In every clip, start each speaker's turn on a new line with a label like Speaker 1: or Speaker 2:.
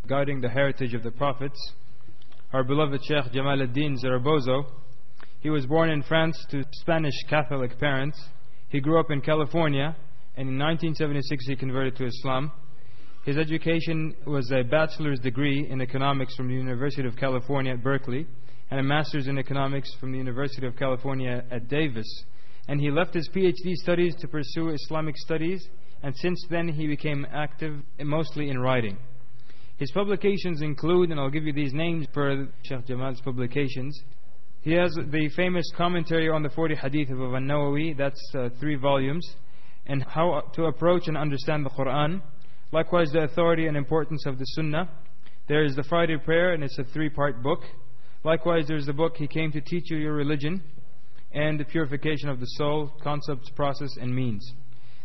Speaker 1: guarding the heritage of the Prophets, our beloved Sheikh Jamal Zarabozo. He was born in France to Spanish Catholic parents. He grew up in California, and in 1976 he converted to Islam. His education was a bachelor's degree in economics from the University of California at Berkeley, and a master's in economics from the University of California at Davis. And he left his PhD studies to pursue Islamic studies, and since then he became active mostly in writing. His publications include, and I'll give you these names for Sheikh Jamal's publications. He has the famous commentary on the 40 Hadith of An-Nawawi, that's 3 volumes, and how to approach and understand the Qur'an. Likewise, the authority and importance of the Sunnah. There is the Friday prayer, and it's a 3-part book. Likewise, there's the book He Came to Teach You Your Religion, and the purification of the soul, concepts, process, and means.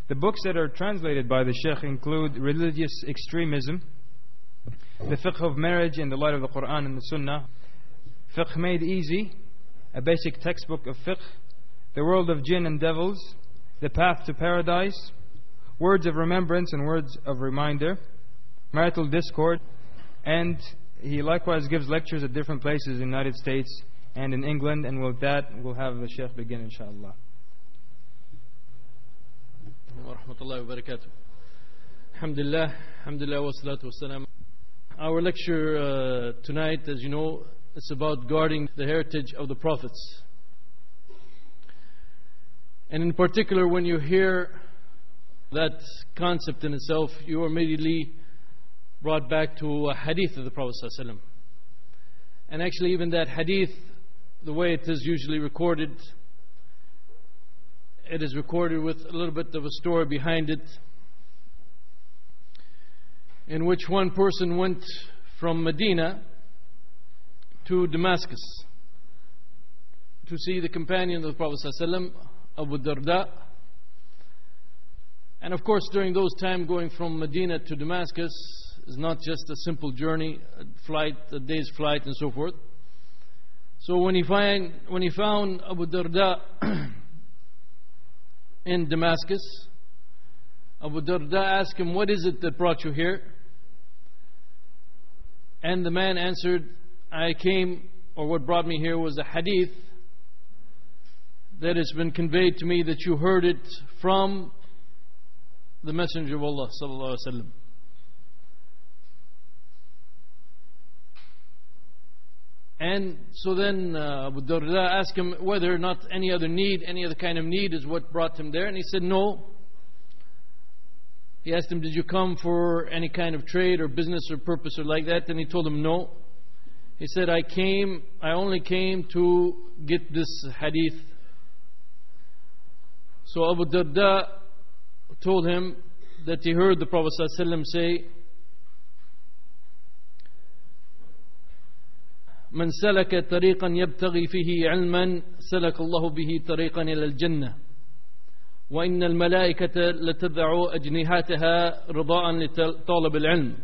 Speaker 1: The books that are translated by the Sheikh include Religious Extremism, The Fiqh of Marriage in the Light of the Qur'an and the Sunnah, Fiqh Made Easy, a basic textbook of fiqh, The World of Jinn and Devils, The Path to Paradise, Words of Remembrance and Words of Reminder, Marital Discord, and he likewise gives lectures at different places in the United States and in England. And with that, we'll have the Sheikh begin, inshallah.
Speaker 2: Wa rahmatullahi wa barakatuh. Alhamdulillah, alhamdulillah wa salatu wa salam. Our lecture tonight, as you know, it's about guarding the heritage of the Prophets. And in particular, when you hear that concept in itself, you are immediately brought back to a hadith of the Prophet ﷺ. And actually even that hadith, the way it is usually recorded, it is recorded with a little bit of a story behind it, in which one person went from Medina to Damascus to see the companion of the Prophet ﷺ, Abu Darda. And of course, during those times, going from Medina to Damascus is not just a simple journey, a day's flight and so forth. So when he found Abu Darda in Damascus, Abu Darda asked him, "What is it that brought you here?" And the man answered, "I came, or what brought me here was a hadith that has been conveyed to me that you heard it from the Messenger of Allah sallallahu alaihi wasallam." And so then Abu Darda asked him whether or not any other kind of need is what brought him there. And he said no. He asked him, "Did you come for any kind of trade or business or purpose or like that?" And he told him no. He said, I only came to get this hadith." So Abu Darda told him that he heard the Prophet ﷺ say, "من سلك طريقا يبتغي فيه علما سلك الله به طريقا إلى الجنة وإن الملائكة لتضع أجنحتها رضاء لطالب العلم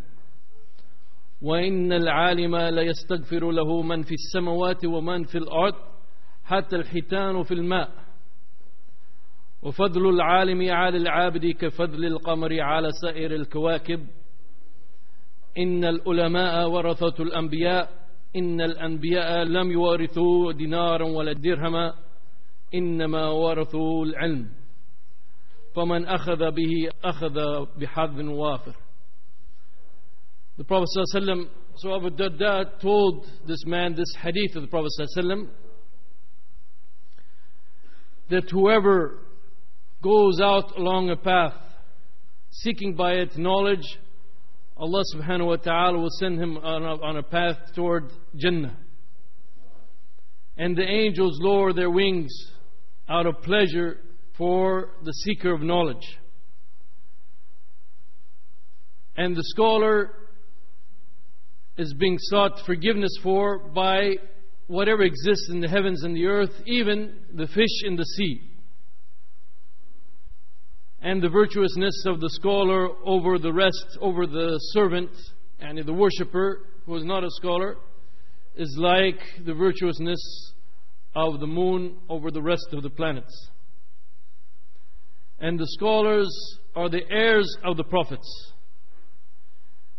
Speaker 2: وإن العالم ليستغفر له من في السماوات ومن في الأرض حتى الحيتان في الماء وفضل العالم على العابد كفضل القمر على سائر الكواكب إن العلماء ورثة الأنبياء إن الأنبياء لم يورثوا دينارا ولا درهما إنما ورثوا العلم فمن أخذ به أخذ بحظ وافر." The Prophet ﷺ, so Abu Darda told this man this hadith of the Prophet ﷺ, that whoever goes out along a path seeking by it knowledge, Allah subhanahu wa ta'ala will send him on a path toward Jannah. And the angels lower their wings out of pleasure for the seeker of knowledge. And the scholar is being sought forgiveness for by whatever exists in the heavens and the earth, even the fish in the sea. And the virtuousness of the scholar over the rest, over the servant, and the worshipper who is not a scholar, is like the virtuousness of the moon over the rest of the planets. And the scholars are the heirs of the prophets.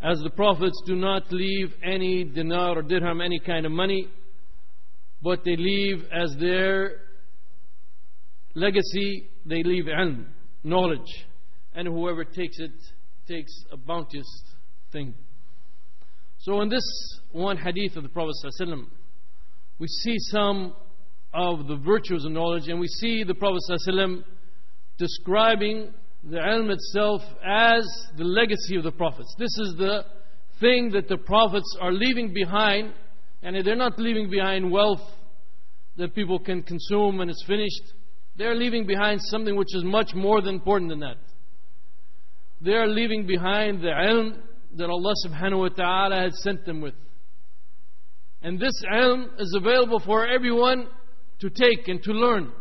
Speaker 2: as the Prophets do not leave any dinar or dirham, any kind of money, but they leave as their legacy, they leave ilm, knowledge. And whoever takes it, takes a bounteous thing. So in this one hadith of the Prophet ﷺ, we see some of the virtues of knowledge, and we see the Prophet ﷺ describing the ilm itself as the legacy of the Prophets. This is the thing that the Prophets are leaving behind, and they're not leaving behind wealth that people can consume and it's finished. They're leaving behind something which is much more than important than that. They're leaving behind the ilm that Allah subhanahu wa ta'ala had sent them with. And this ilm is available for everyone to take and to learn.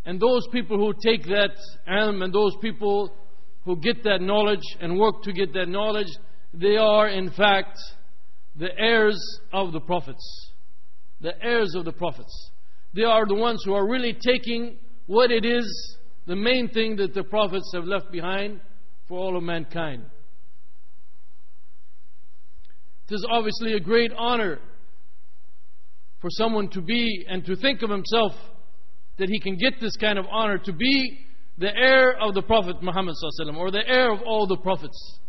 Speaker 2: And those people who take that ilm and those people who get that knowledge and work to get that knowledge, they are in fact the heirs of the Prophets. The heirs of the Prophets. They are the ones who are really taking what it is, the main thing that the Prophets have left behind for all of mankind. It is obviously a great honor for someone to be and to think of himself that he can get this kind of honor, to be the heir of the Prophet Muhammad ﷺ, or the heir of all the Prophets.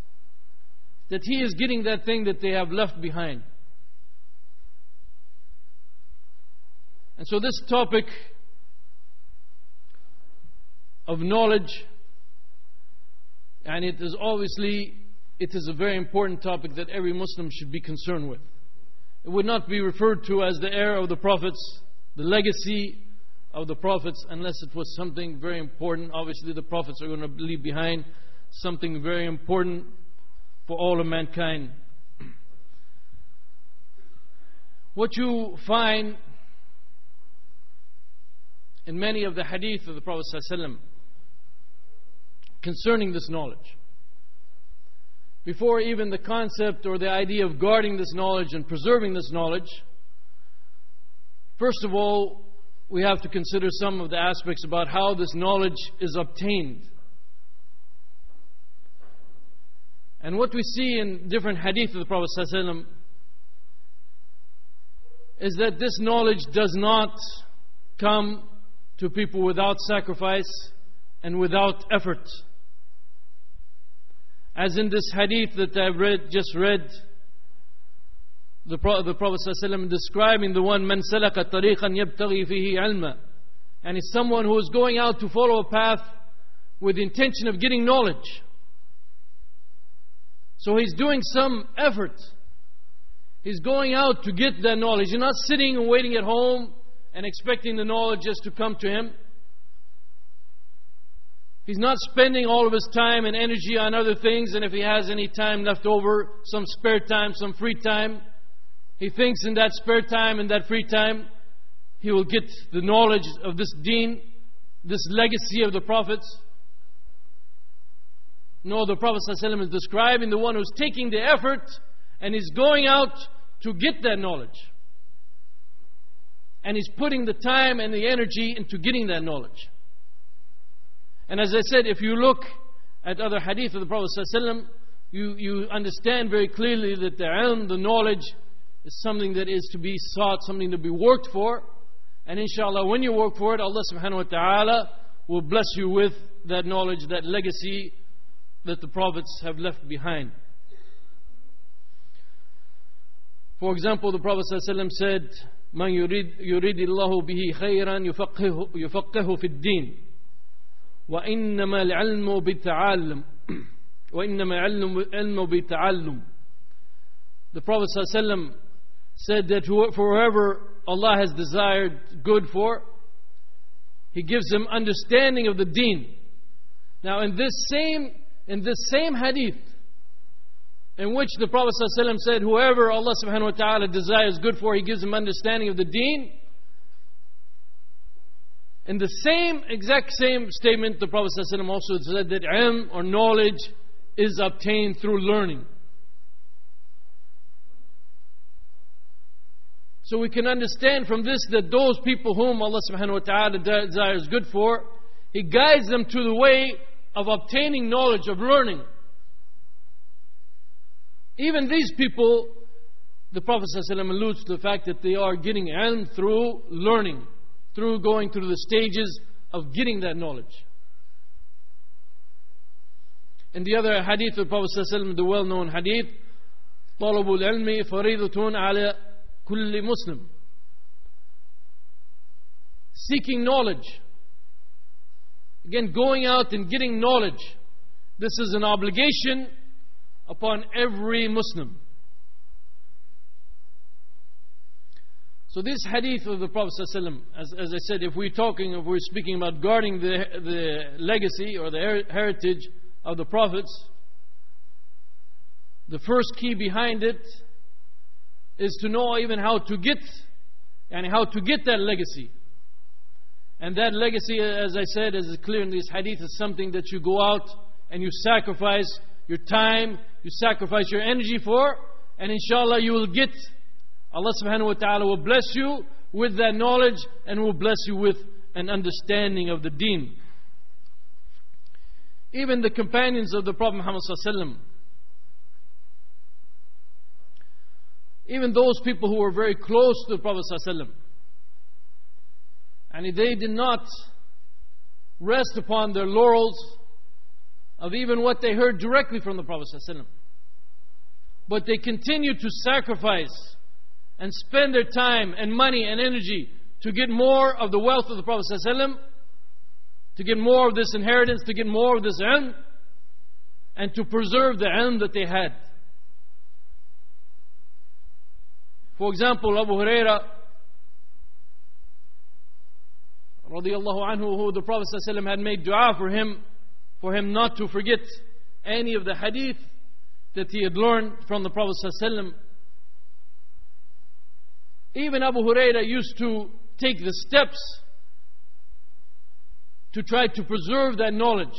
Speaker 2: That he is getting that thing that they have left behind. And so this topic of knowledge, and it is a very important topic that every Muslim should be concerned with. It would not be referred to as the heir of the Prophets, the legacy of the Prophets, unless it was something very important. Obviously the Prophets are going to leave behind something very important for all of mankind. What you find in many of the hadith of the Prophet ﷺ concerning this knowledge, before even the concept or the idea of guarding this knowledge and preserving this knowledge, first of all, we have to consider some of the aspects about how this knowledge is obtained. And what we see in different hadith of the Prophet ﷺ is that this knowledge does not come to people without sacrifice and without effort. As in this hadith that I've just read, the Prophet ﷺ describing the one, "Man salaka tariqan yabtaghi fihi ilma," and it's someone who is going out to follow a path with the intention of getting knowledge. So he's doing some effort. He's going out to get that knowledge. He's not sitting and waiting at home and expecting the knowledge just to come to him. He's not spending all of his time and energy on other things, and if he has any time left over, some spare time, some free time, he thinks in that spare time and that free time he will get the knowledge of this deen, this legacy of the Prophets. No, the Prophet ﷺ is describing the one who's taking the effort and is going out to get that knowledge. And he's putting the time and the energy into getting that knowledge. And as I said, if you look at other hadith of the Prophet ﷺ, you understand very clearly that the ilm, the knowledge, is something that is to be sought, something to be worked for. And inshallah, when you work for it, Allah subhanahu wa ta'ala will bless you with that knowledge, that legacy that the Prophets have left behind. For example, the Prophet ﷺ said, "Man yuridillahu bihi khayran yufaqihu fi ad-din, wa innama al-ilmu bi-ta'allum, wa innama al-ilmu bi-ta'allum." The Prophet ﷺ said that for whoever Allah has desired good for, He gives him understanding of the deen. Now in this same hadith, in which the Prophet ﷺ said, whoever Allah subhanahu wa ta'ala desires good for, He gives him understanding of the deen. In the exact same statement, the Prophet ﷺ also said that ilm, or knowledge, is obtained through learning. So we can understand from this that those people whom Allah subhanahu wa ta'ala desires good for, He guides them to the way of obtaining knowledge, of learning. Even these people, the Prophet ﷺ alludes to the fact that they are getting ilm through learning, through going through the stages of getting that knowledge. In the other hadith of the Prophet ﷺ, the well-known hadith, طَلَبُ الْعِلْمِ فَرِيضَةٌ عَلَى كُلِّ Muslim. Seeking knowledge. Again, going out and getting knowledge. This is an obligation upon every Muslim. So this hadith of the Prophet ﷺ, as I said, if we're speaking about guarding the legacy or the heritage of the Prophets, the first key behind it is to know even how to get that legacy. And that legacy, as I said, as is clear in this hadith, is something that you go out and you sacrifice your time, you sacrifice your energy for, and inshallah you will get. Allah subhanahu wa ta'ala will bless you with that knowledge and will bless you with an understanding of the deen. Even the companions of the Prophet Muhammad sallallahu alaihi wasallam, even those people who were very close to the Prophet sallallahu alaihi wasallam, and they did not rest upon their laurels of even what they heard directly from the Prophet ﷺ. But they continued to sacrifice and spend their time and money and energy to get more of the wealth of the Prophet ﷺ, to get more of this inheritance, to get more of this ilm, and to preserve the ilm that they had. For example, Abu Hurairah radiyallahu anhu, who the Prophet ﷺ had made dua for him not to forget any of the hadith that he had learned from the Prophet ﷺ. Even Abu Hurairah used to take the steps to try to preserve that knowledge.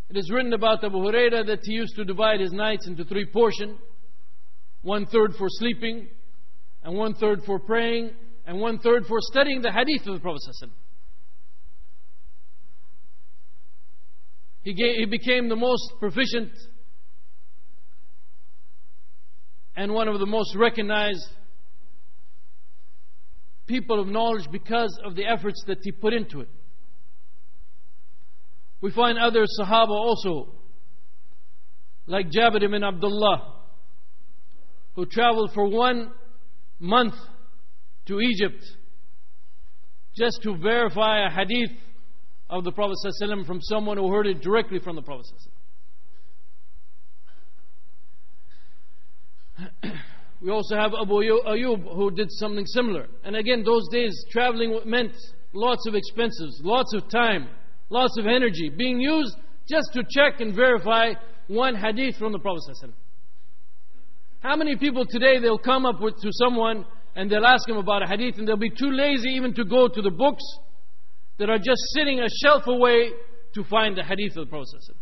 Speaker 2: It is written about Abu Hurairah that he used to divide his nights into 3 portions, 1/3 for sleeping, and 1/3 for praying, and 1/3 for studying the hadith of the Prophet ﷺ. He became the most proficient and one of the most recognized people of knowledge because of the efforts that he put into it. We find other Sahaba also, like Jabir ibn Abdullah, who traveled for 1 month to Egypt just to verify a hadith of the Prophet ﷺ from someone who heard it directly from the Prophet ﷺ. We also have Abu Ayyub, who did something similar. And again, those days traveling meant lots of expenses, lots of time, lots of energy being used just to check and verify one hadith from the Prophet ﷺ. How many people today, they'll come up to someone and they'll ask him about a hadith, and they'll be too lazy even to go to the books that are just sitting a shelf away to find the hadith of the Prophet ﷺ.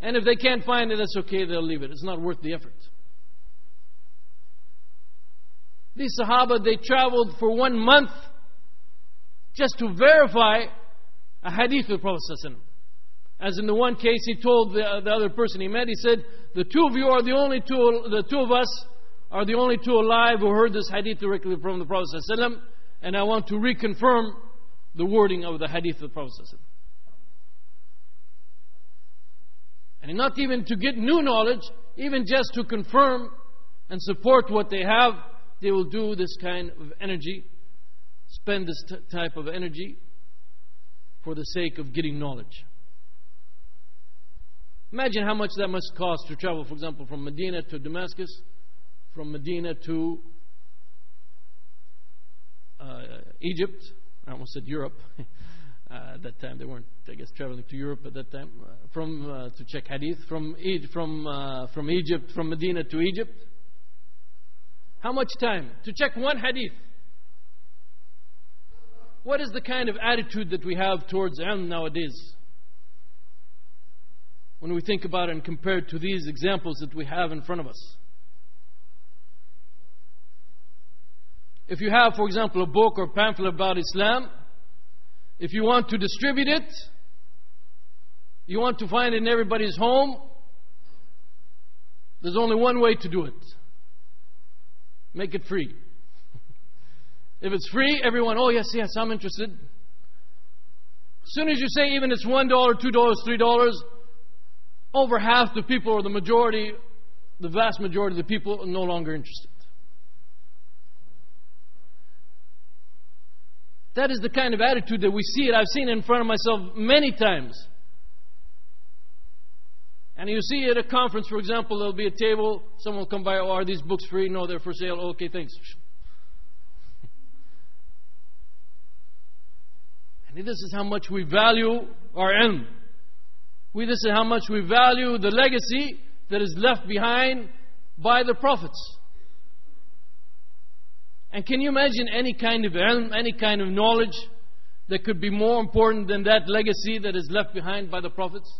Speaker 2: And if they can't find it, that's okay, they'll leave it. It's not worth the effort. These Sahaba, they traveled for 1 month just to verify a hadith of the Prophet ﷺ. As in the one case, he told the other person he met, he said, the two of us are the only two alive who heard this hadith directly from the Prophet ﷺ, and I want to reconfirm the wording of the hadith of the Prophet ﷺ. And not even to get new knowledge, even just to confirm and support what they have, they will do this kind of energy, spend this type of energy for the sake of getting knowledge. Imagine how much that must cost to travel, for example, from Medina to Damascus, from Medina to Egypt. I almost said Europe. At that time, they weren't, I guess, traveling to Europe at that time. To check hadith from Egypt, from Medina to Egypt. How much time to check one hadith? What is the kind of attitude that we have towards ilm nowadays? When we think about it and compare it to these examples that we have in front of us. If you have, for example, a book or pamphlet about Islam, if you want to distribute it, You want to find it in everybody's home? There's only one way to do it. Make it free. If it's free, everyone, oh yes, yes, I'm interested. As soon as you say even it's $1, $2, $3, over half the people, or the majority, the vast majority of the people, are no longer interested. That is the kind of attitude that we see it. I've seen it in front of myself many times. And you see at a conference, for example, there'll be a table, someone will come by, oh, are these books free? No, they're for sale. Okay, thanks. And this is how much we value our ilm. This is how much we value the legacy that is left behind by the prophets. And can you imagine any kind of ilm, any kind of knowledge that could be more important than that legacy that is left behind by the prophets?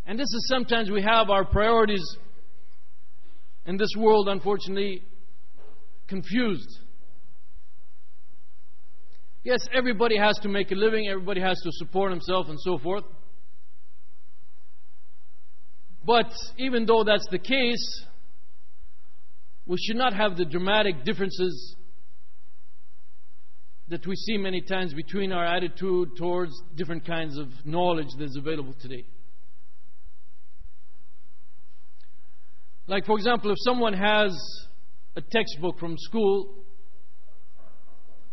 Speaker 2: And this is sometimes we have our priorities in this world, unfortunately, confused. Yes, everybody has to make a living, everybody has to support himself and so forth. But even though that's the case, we should not have the dramatic differences that we see many times between our attitude towards different kinds of knowledge that is available today. Like, for example, if someone has a textbook from school,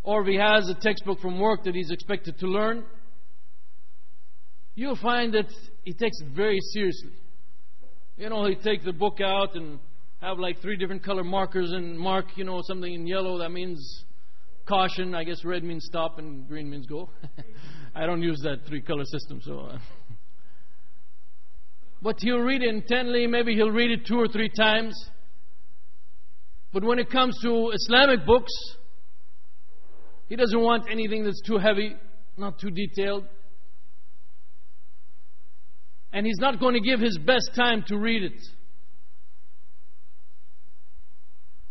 Speaker 2: or if he has a textbook from work that he's expected to learn, you'll find that he takes it very seriously. You know, he takes the book out and have like 3 different color markers and mark, you know, something in yellow. That means caution. I guess red means stop and green means go. I don't use that 3-color system, so... But he'll read it intently. Maybe he'll read it 2 or 3 times. But when it comes to Islamic books, he doesn't want anything that's too heavy, not too detailed. And he's not going to give his best time to read it.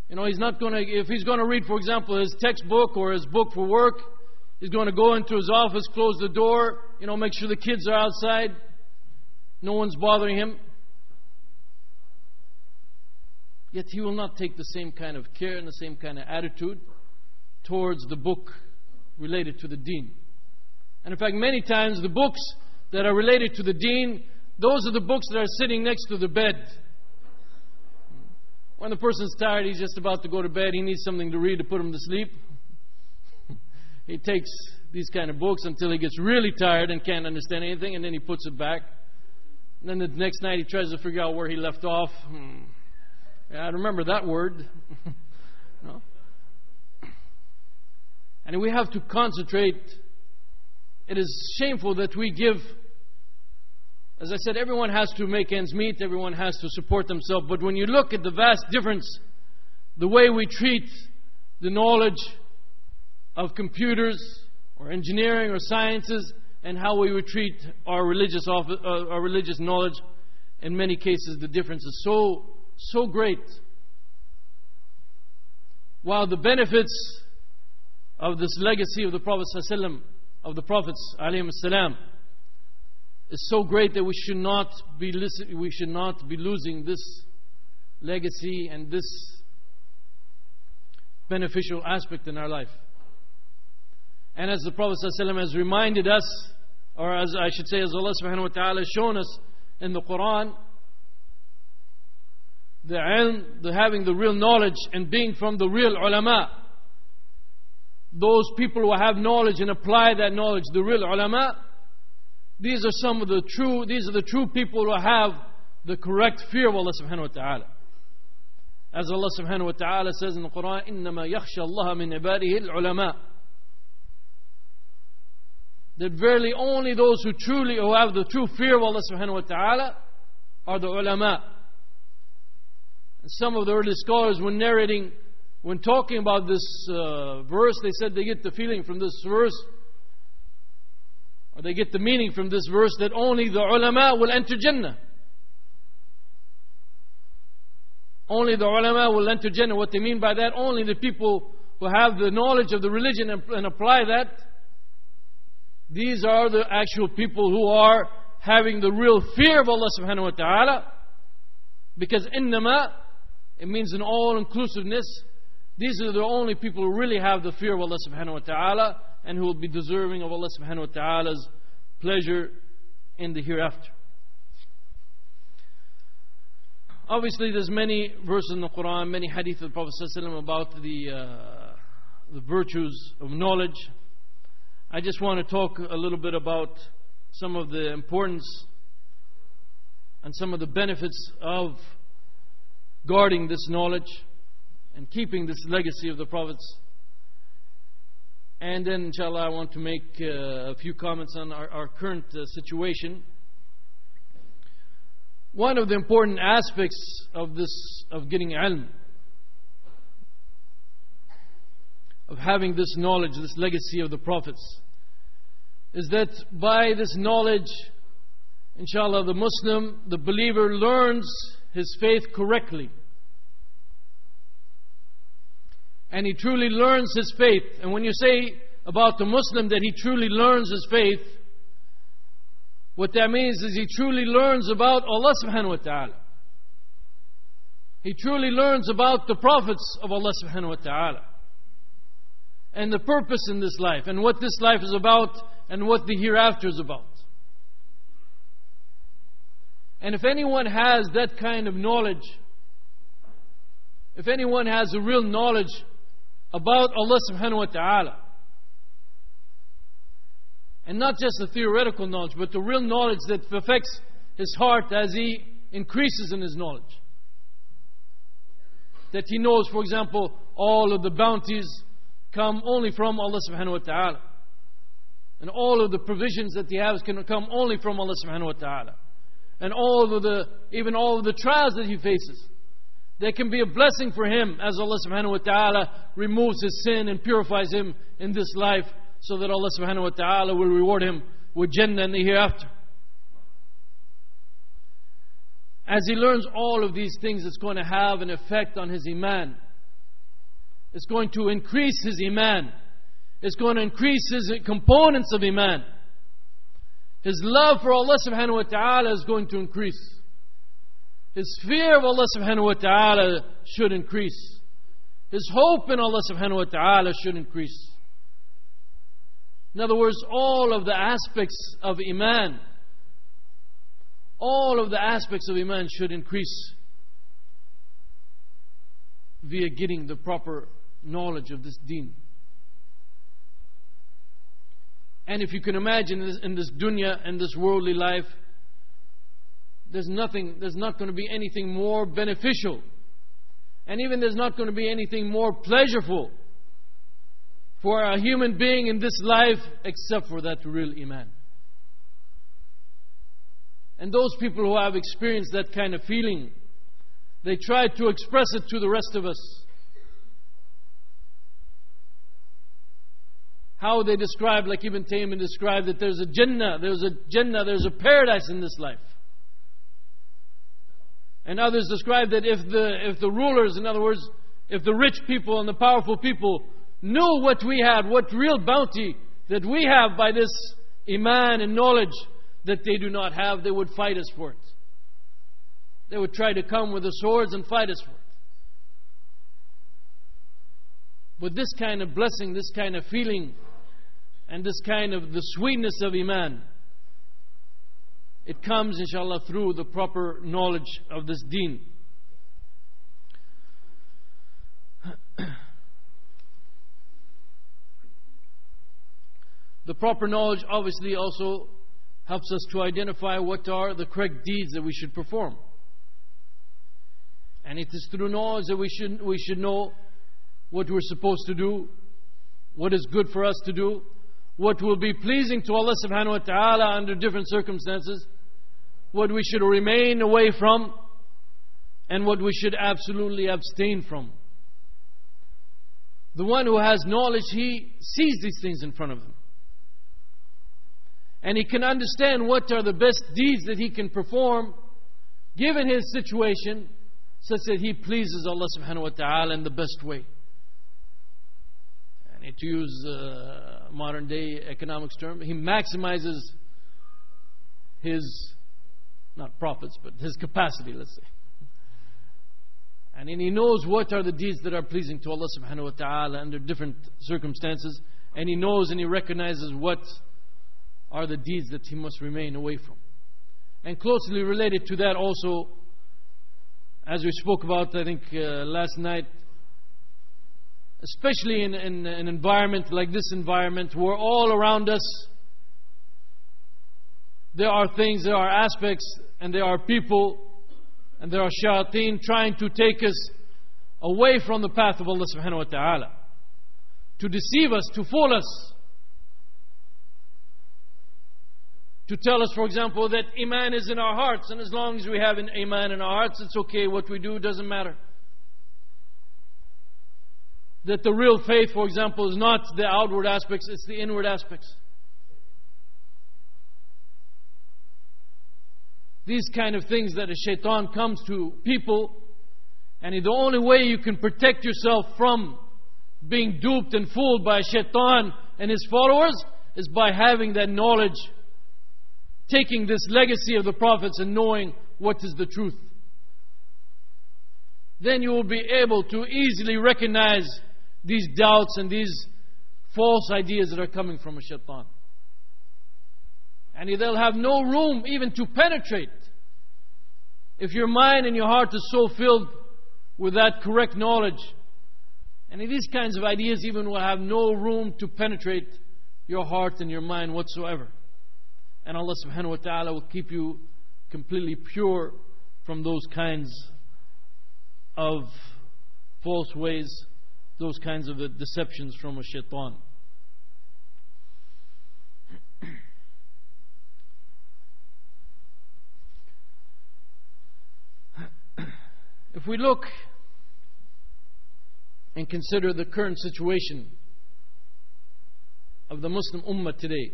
Speaker 2: You know, he's not going to, if he's going to read, for example, his textbook or his book for work, he's going to go into his office, close the door, you know, make sure the kids are outside. No one's bothering him. Yet he will not take the same kind of care and the same kind of attitude towards the book related to the deen. And in fact, many times the books that are related to the deen, those are the books that are sitting next to the bed. When the person's tired, he's just about to go to bed, he needs something to read to put him to sleep. He takes these kind of books until he gets really tired and can't understand anything, and then he puts it back. And then the next night he tries to figure out where he left off. Yeah, I remember that word. No. And we have to concentrate. It is shameful that we give, as I said, everyone has to make ends meet, everyone has to support themselves. But when you look at the vast difference, the way we treat the knowledge of computers or engineering or sciences, and how we would treat our religious knowledge, in many cases the difference is so great. While the benefits of this legacy of the Prophet ﷺ, of the Prophets ﷺ, is so great that we should not be losing this legacy and this beneficial aspect in our life. And as the Prophet ﷺ has reminded us, or as I should say, as Allah subhanahu wa ta'ala has shown us in the Qur'an, the ilm, the having the real knowledge and being from the real ulama, those people who have knowledge and apply that knowledge, the real ulama, these are the true people who have the correct fear of Allah subhanahu wa ta'ala. As Allah subhanahu wa ta'ala says in the Qur'an, إِنَّمَا يَخْشَى اللَّهَ مِنْ عِبَادِهِ الْعُلَمَاءِ, that verily only those who have the true fear of Allah subhanahu wa ta'ala are the ulama. And some of the early scholars, when talking about this verse, they said they get the feeling from this verse, or they get the meaning from this verse, that only the ulama will enter Jannah. Only the ulama will enter Jannah. What they mean by that, only the people who have the knowledge of the religion and apply that These are the actual people who are having the real fear of Allah subhanahu wa ta'ala. Because innama, it means an all-inclusiveness. These are the only people who really have the fear of Allah subhanahu wa ta'ala and who will be deserving of Allah subhanahu wa ta'ala's pleasure in the hereafter. Obviously, there's many verses in the Qur'an, many hadith of the Prophet ﷺ about the virtues of knowledge. I just want to talk a little bit about some of the importance and some of the benefits of guarding this knowledge and keeping this legacy of the Prophets. And then, inshallah, I want to make a few comments on our current situation. One of the important aspects of this, of getting ilm, of having this knowledge, this legacy of the Prophets, is that by this knowledge, inshallah, the Muslim, the believer, learns his faith correctly. And he truly learns his faith. And when you say about the Muslim that he truly learns his faith, what that means is he truly learns about Allah subhanahu wa ta'ala. He truly learns about the prophets of Allah subhanahu wa ta'ala. And the purpose in this life, and what this life is about, and what the hereafter is about. And if anyone has that kind of knowledge, if anyone has a real knowledge about Allah subhanahu wa ta'ala, and not just the theoretical knowledge, but the real knowledge that affects his heart as he increases in his knowledge. That he knows, for example, all of the bounties come only from Allah subhanahu wa ta'ala. And all of the provisions that he has can come only from Allah subhanahu wa ta'ala. And even all of the trials that he faces, they can be a blessing for him as Allah subhanahu wa ta'ala removes his sin and purifies him in this life, so that Allah subhanahu wa ta'ala will reward him with Jannah in the hereafter. As he learns all of these things, it's going to have an effect on his iman. It's going to increase his iman. It's going to increase his components of iman. His love for Allah subhanahu wa ta'ala is going to increase. His fear of Allah subhanahu wa ta'ala should increase. His hope in Allah subhanahu wa ta'ala should increase. In other words, all of the aspects of iman, all of the aspects of iman should increase via getting the proper knowledge of this deen. And if you can imagine in this dunya and this worldly life, there's not going to be anything more beneficial, and even there's not going to be anything more pleasurable for a human being in this life except for that real iman. And those people who have experienced that kind of feeling, they try to express it to the rest of us. How they describe, like Ibn Taymiyyah described, that there's a Jannah, there's a paradise in this life. And others describe that if the rulers, in other words, if the rich people and the powerful people knew what we had, what real bounty that we have by this iman and knowledge that they do not have, they would fight us for it. They would try to come with the swords and fight us for it. But this kind of blessing, this kind of feeling, and this kind of the sweetness of iman, it comes, inshallah, through the proper knowledge of this deen. The proper knowledge obviously also helps us to identify what are the correct deeds that we should perform. And it is through knowledge that we should know what we're supposed to do, what is good for us to do, what will be pleasing to Allah subhanahu wa ta'ala under different circumstances, what we should remain away from, and what we should absolutely abstain from. The one who has knowledge, he sees these things in front of him. And he can understand what are the best deeds that he can perform given his situation, such that he pleases Allah subhanahu wa ta'ala in the best way. And to use modern day economics term, he maximizes his, not profits, but his capacity, let's say. And he knows what are the deeds that are pleasing to Allah subhanahu wa ta'ala under different circumstances. And he knows and he recognizes what are the deeds that he must remain away from. And closely related to that also, as we spoke about, I think, last night, especially in an environment like this environment, where all around us there are things, there are aspects, and there are people, and there are shayateen trying to take us away from the path of Allah subhanahu wa ta'ala, to deceive us, to fool us, to tell us, for example, that Iman is in our hearts, and as long as we have an Iman in our hearts, it's okay, what we do doesn't matter. That the real faith, for example, is not the outward aspects, it's the inward aspects. These kind of things that a shaitan comes to people, and the only way you can protect yourself from being duped and fooled by a shaitan and his followers is by having that knowledge, taking this legacy of the prophets and knowing what is the truth. Then you will be able to easily recognize these doubts and these false ideas that are coming from a shaitan. And they'll have no room even to penetrate. If your mind and your heart is so filled with that correct knowledge, and these kinds of ideas even will have no room to penetrate your heart and your mind whatsoever. And Allah subhanahu wa ta'ala will keep you completely pure from those kinds of false ways, those kinds of deceptions from a shaitan. If we look and consider the current situation of the Muslim Ummah today,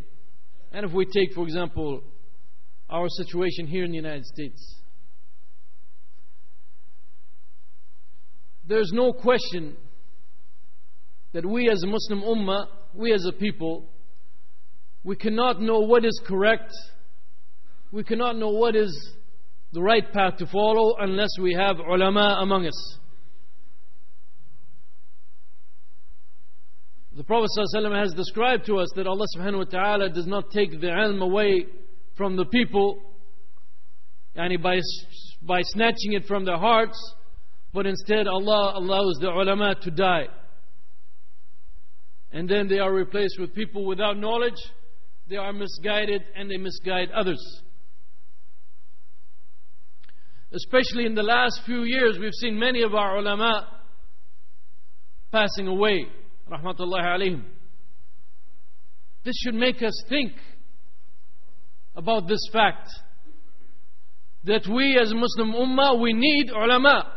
Speaker 2: and if we take, for example, our situation here in the United States, there's no question that we as a Muslim Ummah, we as a people, we cannot know what is correct, we cannot know what is the right path to follow unless we have ulama among us. The Prophet ﷺ has described to us that Allah subhanahu wa ta'ala does not take the ilm away from the people, yani by snatching it from their hearts, but instead Allah allows the ulama to die. And then they are replaced with people without knowledge, they are misguided and they misguide others. Especially in the last few years, we've seen many of our ulama passing away. Rahmatullahi alayhim. This should make us think about this fact, that we as a Muslim Ummah, we need ulama.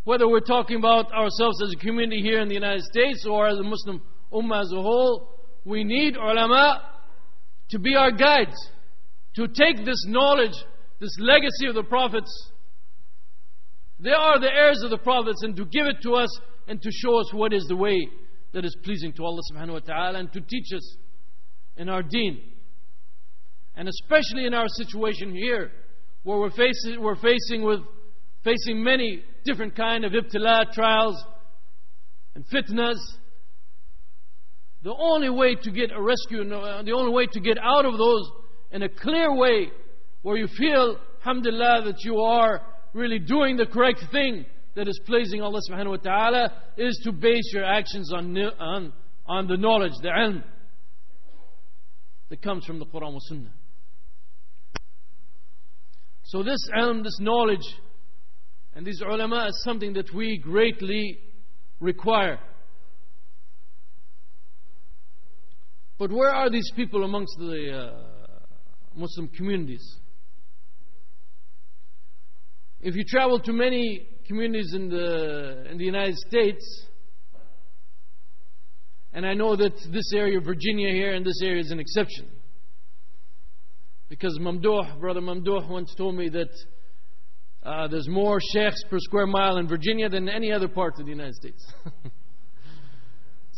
Speaker 2: Whether we're talking about ourselves as a community here in the United States or as a Muslim Ummah as a whole, we need ulama to be our guides, to take this knowledge, this legacy of the prophets. They are the heirs of the prophets, and to give it to us and to show us what is the way that is pleasing to Allah subhanahu wa ta'ala, and to teach us in our deen. And especially in our situation here, where we're facing many different kind of ibtila, trials and fitnas. The only way to get a rescue, the only way to get out of those in a clear way, where you feel, alhamdulillah, that you are really doing the correct thing that is pleasing Allah subhanahu wa ta'ala, is to base your actions on the knowledge, the ilm that comes from the Qur'an wa Sunnah. So this ilm, this knowledge, and these ulama is something that we greatly require. But where are these people amongst the Muslim communities? If you travel to many communities in the United States, and I know that this area, Virginia here, and this area is an exception, because Brother Mamdouh once told me that there's more sheikhs per square mile in Virginia than any other part of the United States.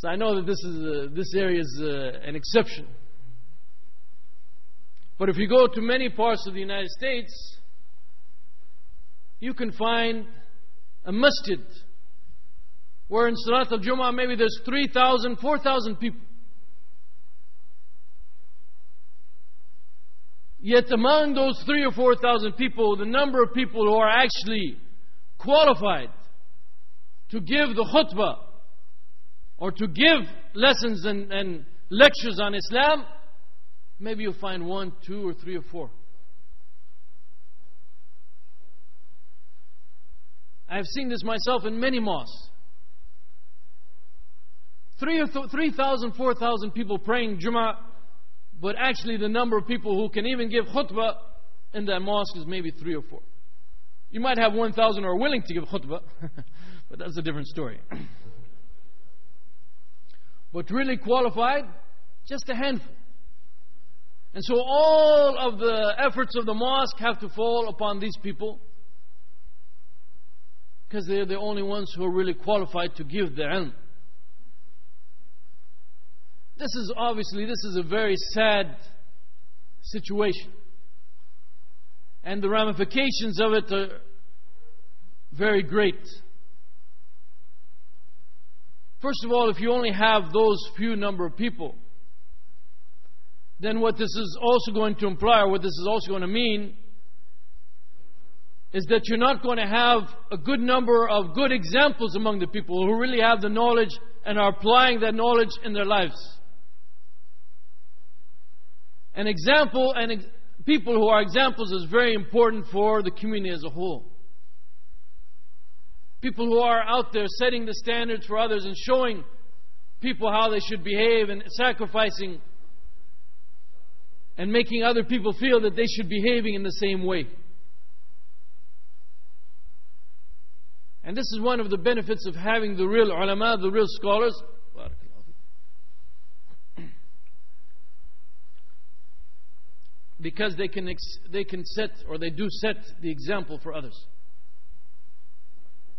Speaker 2: So I know that this area is an exception. But if you go to many parts of the United States, you can find a masjid where in Salat al-Jum'ah maybe there's 3,000, 4,000 people. Yet among those 3,000 or 4,000 people, the number of people who are actually qualified to give the khutbah or to give lessons and lectures on Islam, maybe you'll find 1, 2, or 3 or 4. I've seen this myself in many mosques. 3,000, 4,000 people praying Jummah, but actually the number of people who can even give khutbah in that mosque is maybe 3 or 4. You might have 1,000 who are willing to give khutbah, but that's a different story. But really qualified, just a handful. And so all of the efforts of the mosque have to fall upon these people, because they're the only ones who are really qualified to give the ilm. This is a very sad situation. And the ramifications of it are very great. First of all, if you only have those few number of people, then what this is also going to imply, or what this is also going to mean, is that you're not going to have a good number of good examples among the people who really have the knowledge and are applying that knowledge in their lives. An example and people who are examples is very important for the community as a whole. People who are out there setting the standards for others and showing people how they should behave and sacrificing and making other people feel that they should be behaving in the same way. And this is one of the benefits of having the real ulama, the real scholars, because they can set, or they do set, the example for others.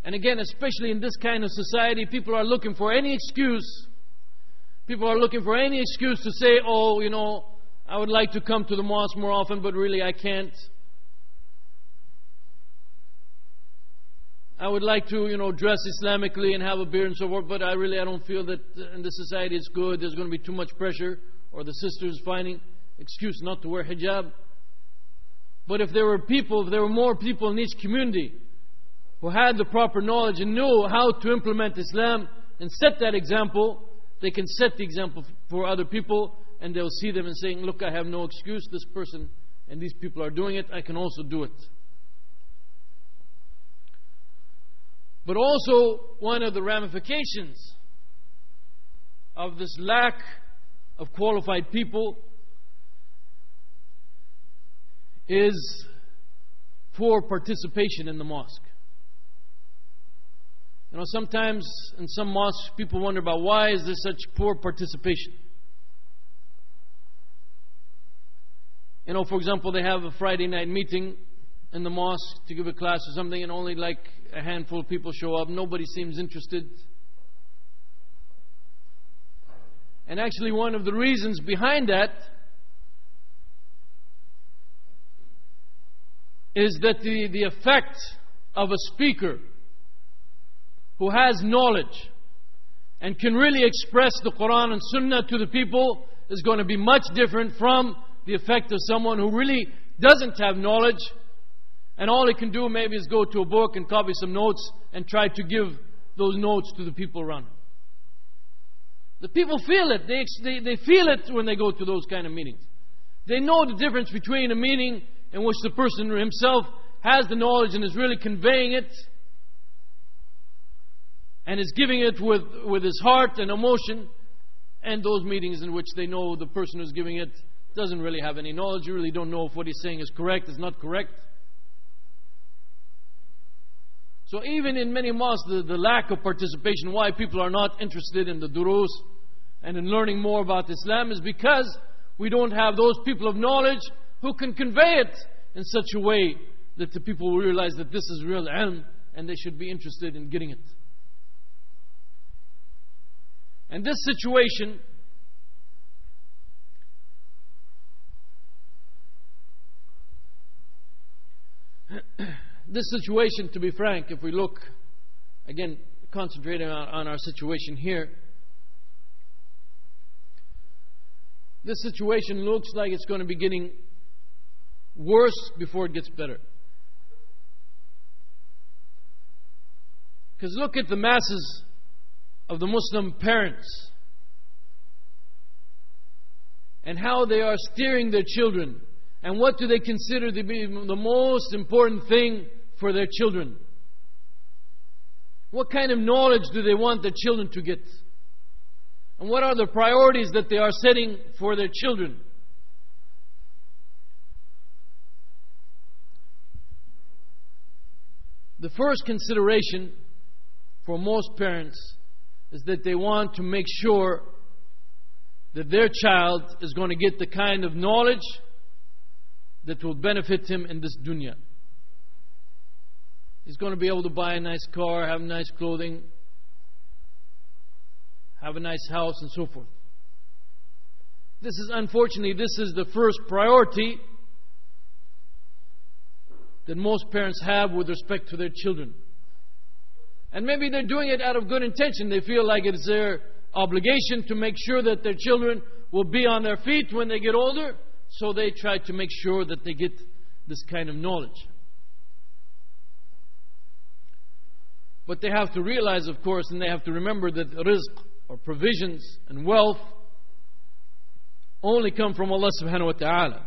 Speaker 2: And again, especially in this kind of society, people are looking for any excuse. People are looking for any excuse to say, oh, I would like to come to the mosque more often, but really I can't. I would like to, dress Islamically and have a beard and so forth, but I don't feel that in this society it's good. There's going to be too much pressure, or the sisters finding excuse not to wear hijab. But if there were more people in each community who had the proper knowledge and knew how to implement Islam and set that example, they can set the example for other people, and they'll see them and saying, look, I have no excuse. This person and these people are doing it. I can also do it. But also, one of the ramifications of this lack of qualified people is poor participation in the mosque. Sometimes in some mosques people wonder about why is there such poor participation. For example, they have a Friday night meeting in the mosque to give a class or something, and only like a handful of people show up. Nobody seems interested. And actually one of the reasons behind that is that the effect of a speaker who has knowledge and can really express the Qur'an and Sunnah to the people is going to be much different from the effect of someone who really doesn't have knowledge, and all he can do maybe is go to a book and copy some notes and try to give those notes to the people around him. The people feel it. They feel it when they go to those kind of meetings. They know the difference between a meeting in which the person himself has the knowledge and is really conveying it and is giving it with his heart and emotion, and those meetings in which they know the person who's giving it doesn't really have any knowledge. You really don't know if what he's saying is correct, is not correct. So even in many mosques, the lack of participation, why people are not interested in the durus and in learning more about Islam, is because we don't have those people of knowledge who can convey it in such a way that the people will realize that this is real ilm and they should be interested in getting it. And this situation to be frank, if we look, again, concentrating on our situation here, this situation looks like it's going to be getting worse before it gets better. Because look at the masses of the Muslim parents and how they are steering their children, and what do they consider to be the most important thing for their children. What kind of knowledge do they want their children to get? And what are the priorities that they are setting for their children? The first consideration for most parents is that they want to make sure that their child is going to get the kind of knowledge that will benefit him in this dunya. He's going to be able to buy a nice car, have nice clothing, have a nice house, and so forth. Unfortunately, this is the first priority that most parents have with respect to their children. And maybe they're doing it out of good intention. They feel like it's their obligation to make sure that their children will be on their feet when they get older, so they try to make sure that they get this kind of knowledge. But they have to realize, of course, and they have to remember that rizq, or provisions and wealth, only come from Allah subhanahu wa ta'ala.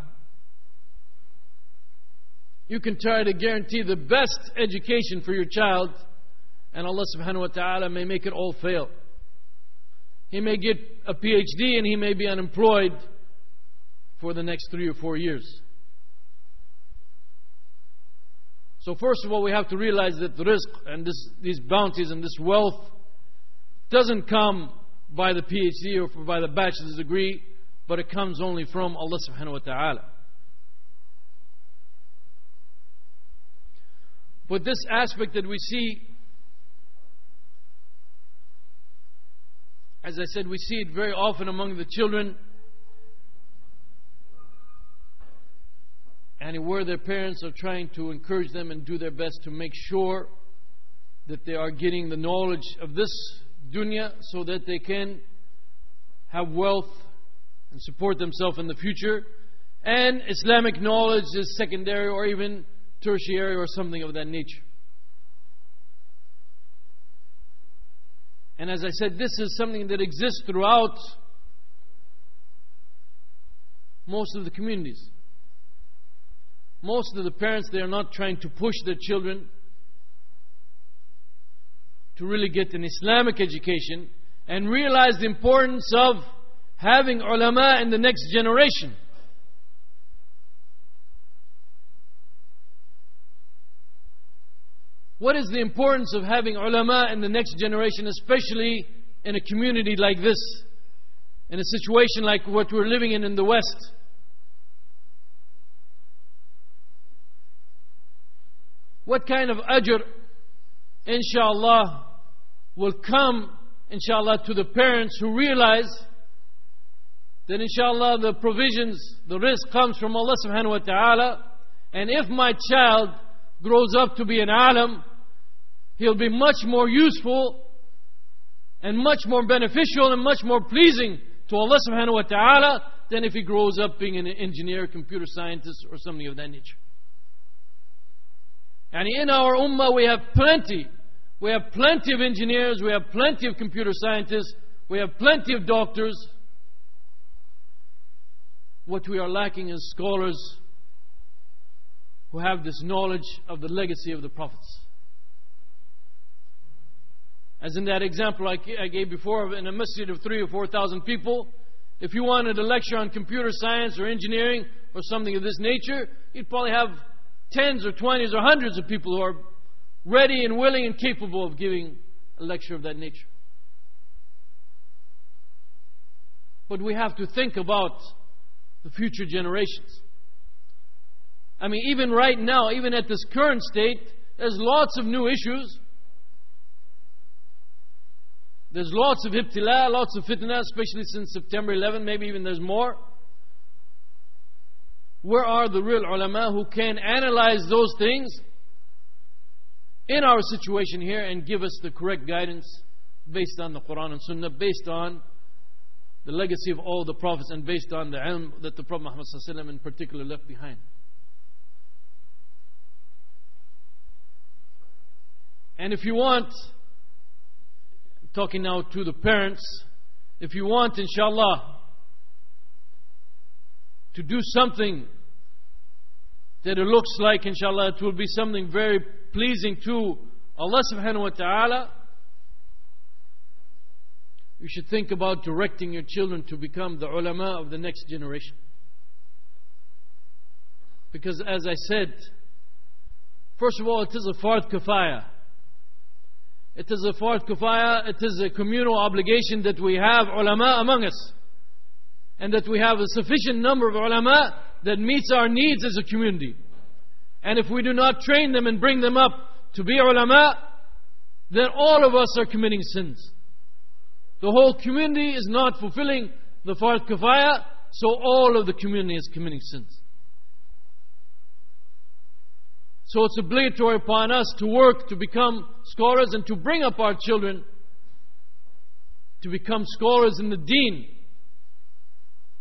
Speaker 2: You can try to guarantee the best education for your child, and Allah subhanahu wa ta'ala may make it all fail. He may get a PhD and he may be unemployed for the next 3 or 4 years. So first of all, we have to realize that the rizq and these bounties and this wealth doesn't come by the PhD or by the bachelor's degree, but it comes only from Allah subhanahu wa ta'ala. But this aspect that we see, as I said, we see it very often among the children, and where their parents are trying to encourage them and do their best to make sure that they are getting the knowledge of this dunya so that they can have wealth and support themselves in the future. And Islamic knowledge is secondary or even tertiary or something of that nature. And as I said, this is something that exists throughout most of the communities. Most of the parents, they are not trying to push their children to really get an Islamic education and realize the importance of having ulama in the next generation. What is the importance of having ulama in the next generation, especially in a community like this, in a situation like what we're living in the West? What kind of ajr, inshallah, will come, inshallah, to the parents who realize that, inshallah, the provisions, the rizq comes from Allah subhanahu wa ta'ala, and if my child grows up to be an alim, he'll be much more useful and much more beneficial and much more pleasing to Allah subhanahu wa ta'ala than if he grows up being an engineer, computer scientist, or something of that nature. And in our ummah we have plenty. We have plenty of engineers, we have plenty of computer scientists, we have plenty of doctors. What we are lacking is scholars who have this knowledge of the legacy of the prophets. As in that example I gave before, in a masjid of 3,000 or 4,000 people, if you wanted a lecture on computer science or engineering or something of this nature, you'd probably have tens or 20s or hundreds of people who are ready and willing and capable of giving a lecture of that nature. But we have to think about the future generations. I mean, even right now, even at this current state, there's lots of new issues There's lots of ibtila, lots of fitna, especially since September 11, maybe even there's more. Where are the real ulama who can analyze those things in our situation here and give us the correct guidance based on the Qur'an and Sunnah, based on the legacy of all the prophets, and based on the ilm that the Prophet Muhammad ﷺ in particular left behind? And if you want, talking now to the parents, if you want, inshallah, to do something that it looks like, inshallah, it will be something very pleasing to Allah subhanahu wa ta'ala, you should think about directing your children to become the ulama of the next generation. Because as I said, first of all, it is a fard kifaya. It is a fard kifaya, it is a communal obligation that we have ulama among us. And that we have a sufficient number of ulama that meets our needs as a community. And if we do not train them and bring them up to be ulama, then all of us are committing sins. The whole community is not fulfilling the fard kifaya, so all of the community is committing sins. So it's obligatory upon us to work to become scholars and to bring up our children to become scholars in the deen.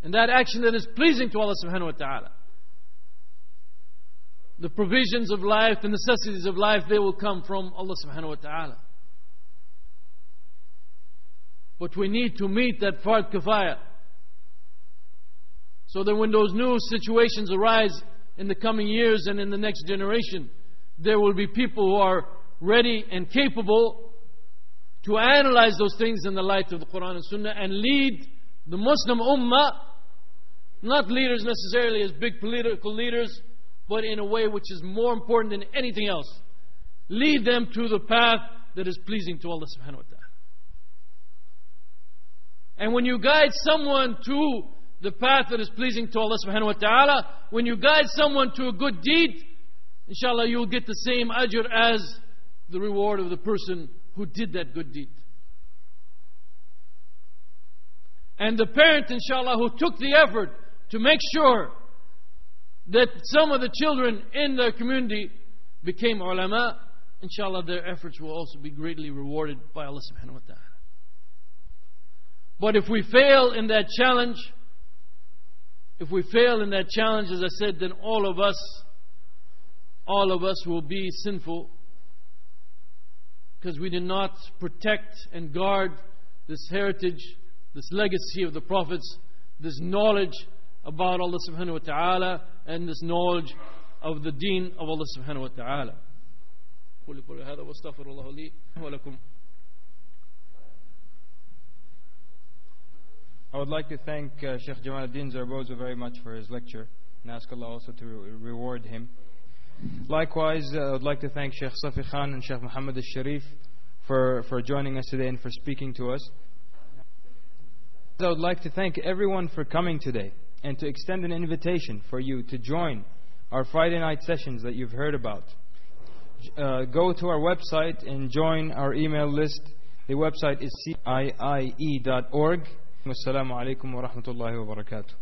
Speaker 2: And that action that is pleasing to Allah subhanahu wa ta'ala. The provisions of life, the necessities of life, they will come from Allah subhanahu wa ta'ala. But we need to meet that fard kifaya. So that when those new situations arise in the coming years and in the next generation, there will be people who are ready and capable to analyze those things in the light of the Qur'an and Sunnah and lead the Muslim ummah, not leaders necessarily as big political leaders, but in a way which is more important than anything else. Lead them to the path that is pleasing to Allah subhanahu wa ta'ala. And when you guide someone to the path that is pleasing to Allah subhanahu wa ta'ala, when you guide someone to a good deed, inshallah you will get the same ajr as the reward of the person who did that good deed. And the parent, inshallah, who took the effort to make sure that some of the children in the community became ulama, inshallah their efforts will also be greatly rewarded by Allah subhanahu wa ta'ala. But if we fail in that challenge, as I said, then all of us will be sinful, because we did not protect and guard this heritage, this legacy of the prophets, this knowledge about Allah subhanahu wa ta'ala, and this knowledge of the deen of Allah subhanahu wa ta'ala.
Speaker 1: I would like to thank Sheikh Jamal Zarabozo very much for his lecture, and ask Allah also to reward him. Likewise, I would like to thank Sheikh Safi Khan and Sheikh Muhammad al-Sharif for joining us today and for speaking to us. I would like to thank everyone for coming today, and to extend an invitation for you to join our Friday night sessions that you've heard about. Go to our website and join our email list. The website is ciie.org. Wassalamu alaikum wa rahmatullahi wa barakatuh.